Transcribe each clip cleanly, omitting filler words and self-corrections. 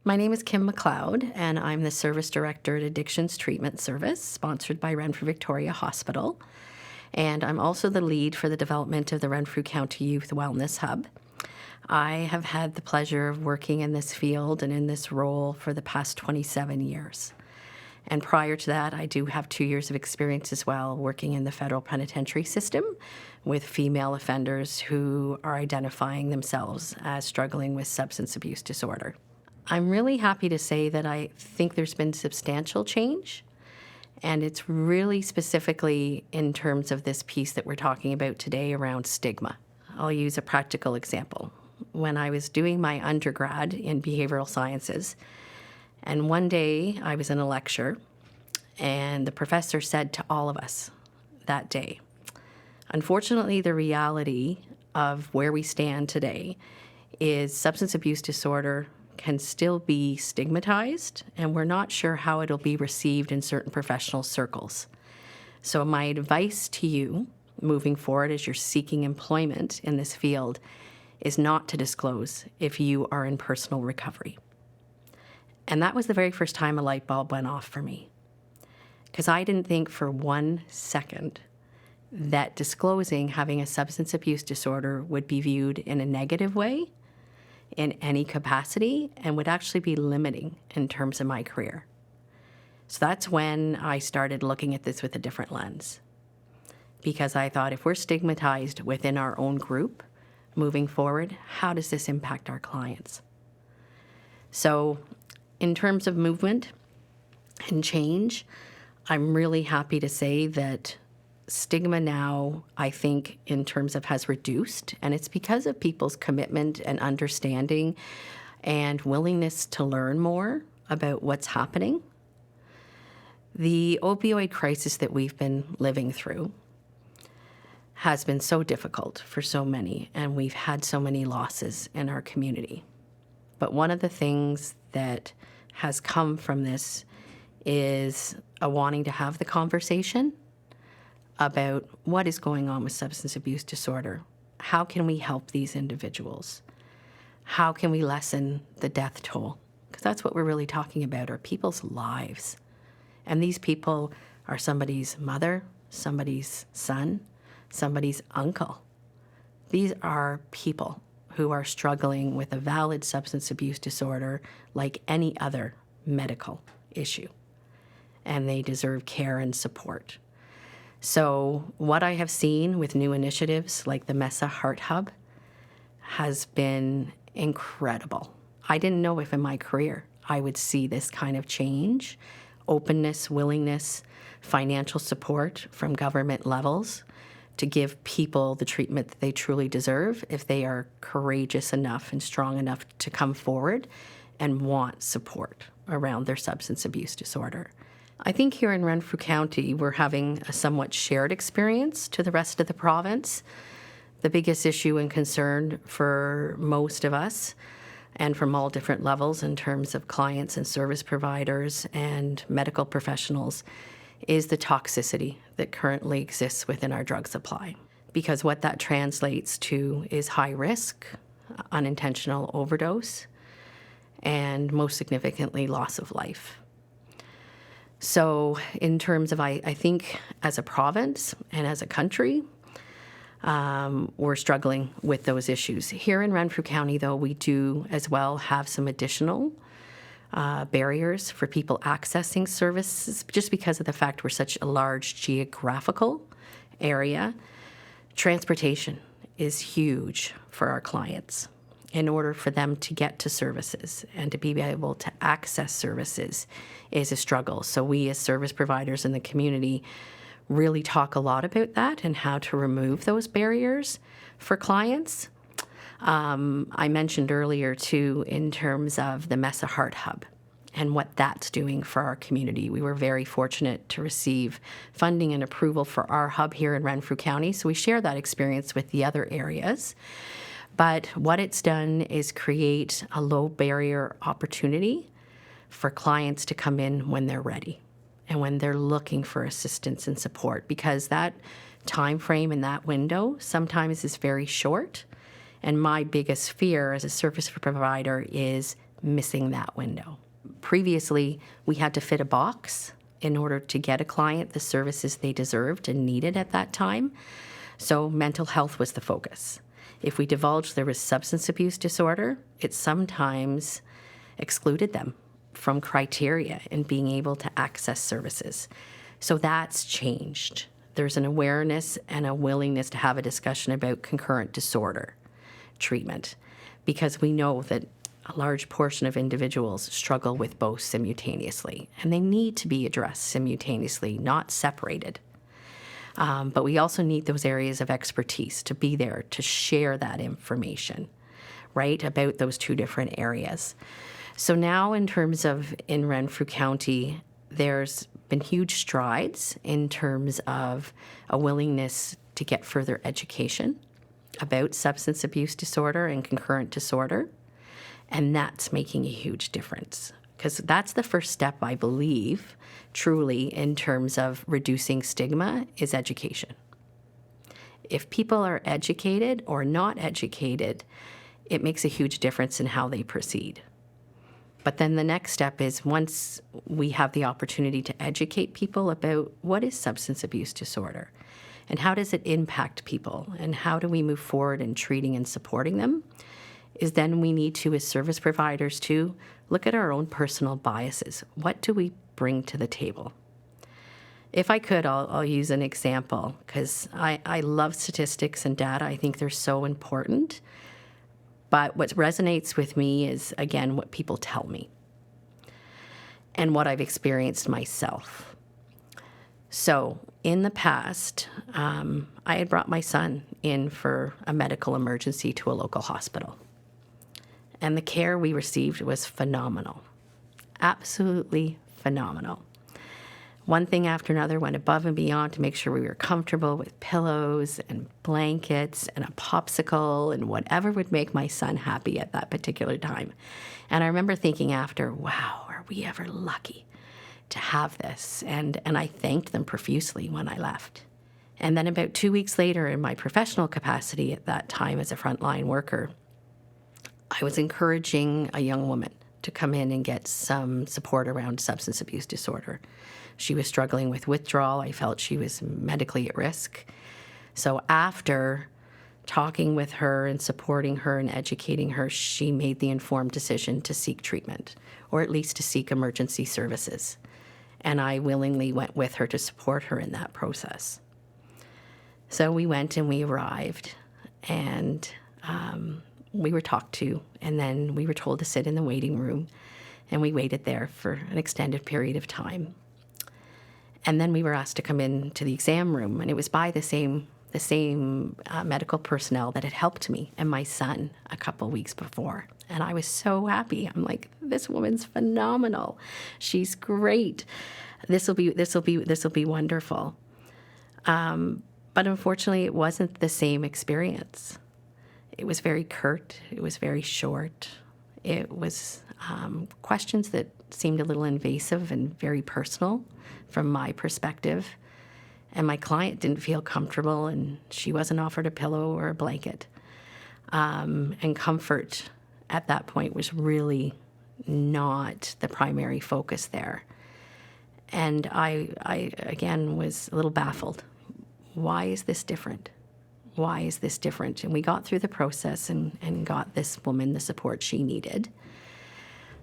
My name is Kim MacLeod, and I'm the Service Director at Addictions Treatment Service, sponsored by Renfrew Victoria Hospital. And I'm also the lead for the development of the Renfrew County Youth Wellness Hub. I have had the pleasure of working in this field and in this role for the past 27 years. And prior to that, I do have 2 years of experience as well working in the federal penitentiary system with female offenders who are identifying themselves as struggling with substance abuse disorder. I'm really happy to say that I think there's been substantial change, and it's really specifically in terms of this piece that we're talking about today around stigma. I'll use a practical example. When I was doing my undergrad in behavioral sciences, and one day I was in a lecture, and the professor said to all of us that day, unfortunately, the reality of where we stand today is substance abuse disorder can still be stigmatized, and we're not sure how it'll be received in certain professional circles. So my advice to you moving forward as you're seeking employment in this field is not to disclose if you are in personal recovery. And that was the very first time a light bulb went off for me, because I didn't think for 1 second that disclosing having a substance abuse disorder would be viewed in a negative way in any capacity and would actually be limiting in terms of my career. So that's when I started looking at this with a different lens, because I thought if we're stigmatized within our own group moving forward, how does this impact our clients? So in terms of movement and change, I'm really happy to say that stigma now, I think, in terms of has reduced, and it's because of people's commitment and understanding and willingness to learn more about what's happening. The opioid crisis that we've been living through has been so difficult for so many, and we've had so many losses in our community. But one of the things that has come from this is a wanting to have the conversation about what is going on with substance abuse disorder. How can we help these individuals? How can we lessen the death toll? Because that's what we're really talking about, are people's lives. And these people are somebody's mother, somebody's son, somebody's uncle. These are people who are struggling with a valid substance abuse disorder like any other medical issue. And they deserve care and support. So what I have seen with new initiatives like the Mesa Heart Hub has been incredible. I didn't know if in my career I would see this kind of change, openness, willingness, financial support from government levels to give people the treatment that they truly deserve if they are courageous enough and strong enough to come forward and want support around their substance abuse disorder. I think here in Renfrew County, we're having a somewhat shared experience to the rest of the province. The biggest issue and concern for most of us, and from all different levels in terms of clients and service providers and medical professionals, is the toxicity that currently exists within our drug supply. Because what that translates to is high risk, unintentional overdose, and most significantly, loss of life. So in terms of, I think as a province and as a country, we're struggling with those issues. Here in Renfrew County, though, we do as well have some additional barriers for people accessing services, just because of the fact we're such a large geographical area. Transportation is huge for our clients. In order for them to get to services and to be able to access services is a struggle. So we as service providers in the community really talk a lot about that and how to remove those barriers for clients. I mentioned earlier too in terms of the Mesa Heart Hub and what that's doing for our community. We were very fortunate to receive funding and approval for our hub here in Renfrew County, so we share that experience with the other areas. But what it's done is create a low barrier opportunity for clients to come in when they're ready and when they're looking for assistance and support, because that time frame and that window sometimes is very short. And my biggest fear as a service provider is missing that window. Previously, we had to fit a box in order to get a client the services they deserved and needed at that time. So mental health was the focus. If we divulged there was substance abuse disorder, it sometimes excluded them from criteria in being able to access services. So that's changed. There's an awareness and a willingness to have a discussion about concurrent disorder treatment, because we know that a large portion of individuals struggle with both simultaneously, and they need to be addressed simultaneously, not separated. But we also need those areas of expertise to be there to share that information, right, about those two different areas. So now in terms of in Renfrew County, there's been huge strides in terms of a willingness to get further education about substance abuse disorder and concurrent disorder. And that's making a huge difference, because that's the first step, I believe, truly, in terms of reducing stigma, is education. If people are educated or not educated, it makes a huge difference in how they proceed. But then the next step is, once we have the opportunity to educate people about what is substance abuse disorder and how does it impact people and how do we move forward in treating and supporting them, is then we need to, as service providers, to look at our own personal biases. What do we bring to the table? If I could, I'll use an example, because I love statistics and data. I think they're so important. But what resonates with me is, again, what people tell me and what I've experienced myself. So in the past, I had brought my son in for a medical emergency to a local hospital. And the care we received was phenomenal, absolutely phenomenal. One thing after another went above and beyond to make sure we were comfortable with pillows and blankets and a popsicle and whatever would make my son happy at that particular time. And I remember thinking after, wow, are we ever lucky to have this? And I thanked them profusely when I left. And then about 2 weeks later, in my professional capacity at that time as a frontline worker, I was encouraging a young woman to come in and get some support around substance abuse disorder. She was struggling with withdrawal. I felt she was medically at risk. So after talking with her and supporting her and educating her, she made the informed decision to seek treatment, or at least to seek emergency services. And I willingly went with her to support her in that process. So we went and we arrived, and we were talked to, and then we were told to sit in the waiting room, and we waited there for an extended period of time. And then we were asked to come in to the exam room, and it was by the same medical personnel that had helped me and my son a couple weeks before. And I was so happy. I'm like, this woman's phenomenal. She's great. This will be wonderful. But unfortunately, it wasn't the same experience. It was very curt. It was very short. It was questions that seemed a little invasive and very personal from my perspective. And my client didn't feel comfortable, and she wasn't offered a pillow or a blanket. And comfort at that point was really not the primary focus there. And I again, was a little baffled. Why is this different? Why is this different? And we got through the process and got this woman the support she needed.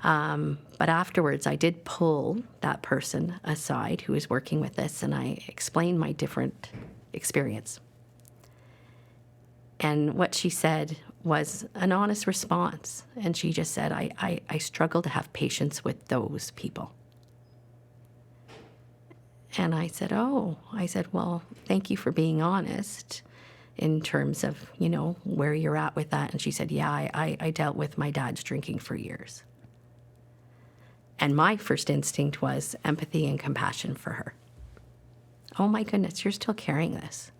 But afterwards, I did pull that person aside who was working with this, and I explained my different experience. And what she said was an honest response. And she just said, I struggle to have patience with those people. And I said, well, thank you for being honest in terms of, where you're at with that. And she said, yeah, I dealt with my dad's drinking for years. And my first instinct was empathy and compassion for her. Oh my goodness, you're still carrying this.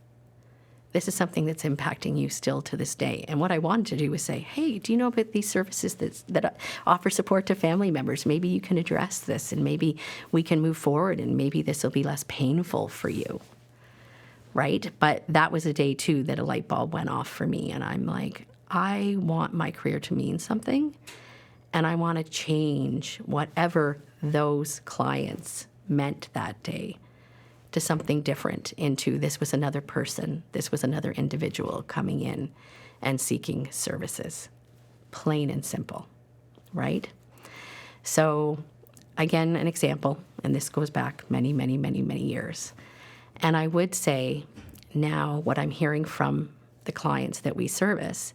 This is something that's impacting you still to this day. And what I wanted to do was say, hey, do you know about these services that offer support to family members? Maybe you can address this, and maybe we can move forward, and maybe this will be less painful for you, right? But that was a day, too, that a light bulb went off for me. And I'm like, I want my career to mean something. And I want to change whatever those clients meant that day to something different, into this was another person, this was another individual coming in and seeking services. Plain and simple, right? So again, an example, and this goes back many, many, many, many years. And I would say now what I'm hearing from the clients that we service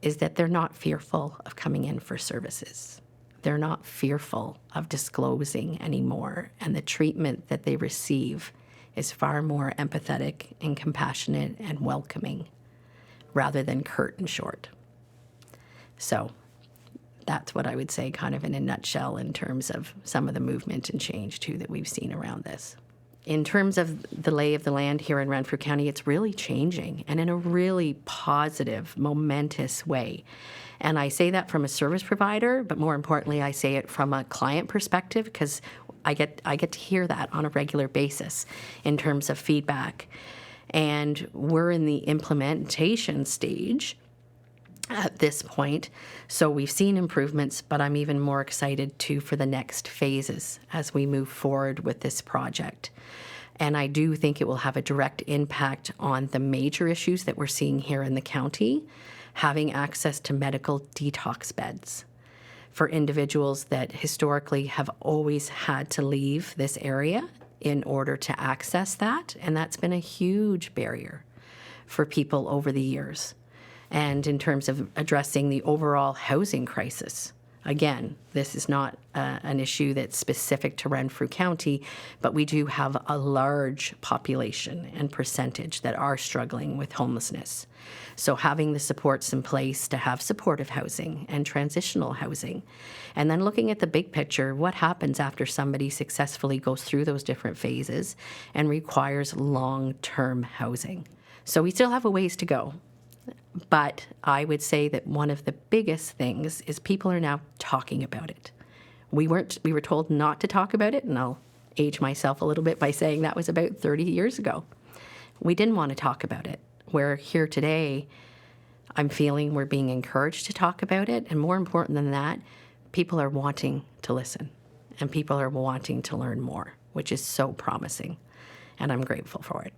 is that they're not fearful of coming in for services. They're not fearful of disclosing anymore. And the treatment that they receive is far more empathetic and compassionate and welcoming rather than curt and short. So that's what I would say kind of in a nutshell in terms of some of the movement and change too that we've seen around this. In terms of the lay of the land here in Renfrew County, it's really changing, and in a really positive, momentous way. And I say that from a service provider, but more importantly, I say it from a client perspective, because I get to hear that on a regular basis in terms of feedback. And we're in the implementation stage at this point. So we've seen improvements, but I'm even more excited too for the next phases as we move forward with this project. And I do think it will have a direct impact on the major issues that we're seeing here in the county, having access to medical detox beds for individuals that historically have always had to leave this area in order to access that. And that's been a huge barrier for people over the years. And in terms of addressing the overall housing crisis, again, this is not an issue that's specific to Renfrew County, but we do have a large population and percentage that are struggling with homelessness. So having the supports in place to have supportive housing and transitional housing, and then looking at the big picture, what happens after somebody successfully goes through those different phases and requires long-term housing. So we still have a ways to go. But I would say that one of the biggest things is people are now talking about it. We were told not to talk about it, and I'll age myself a little bit by saying that was about 30 years ago. We didn't want to talk about it. We're here today. I'm feeling we're being encouraged to talk about it, and more important than that, people are wanting to listen, and people are wanting to learn more, which is so promising, and I'm grateful for it.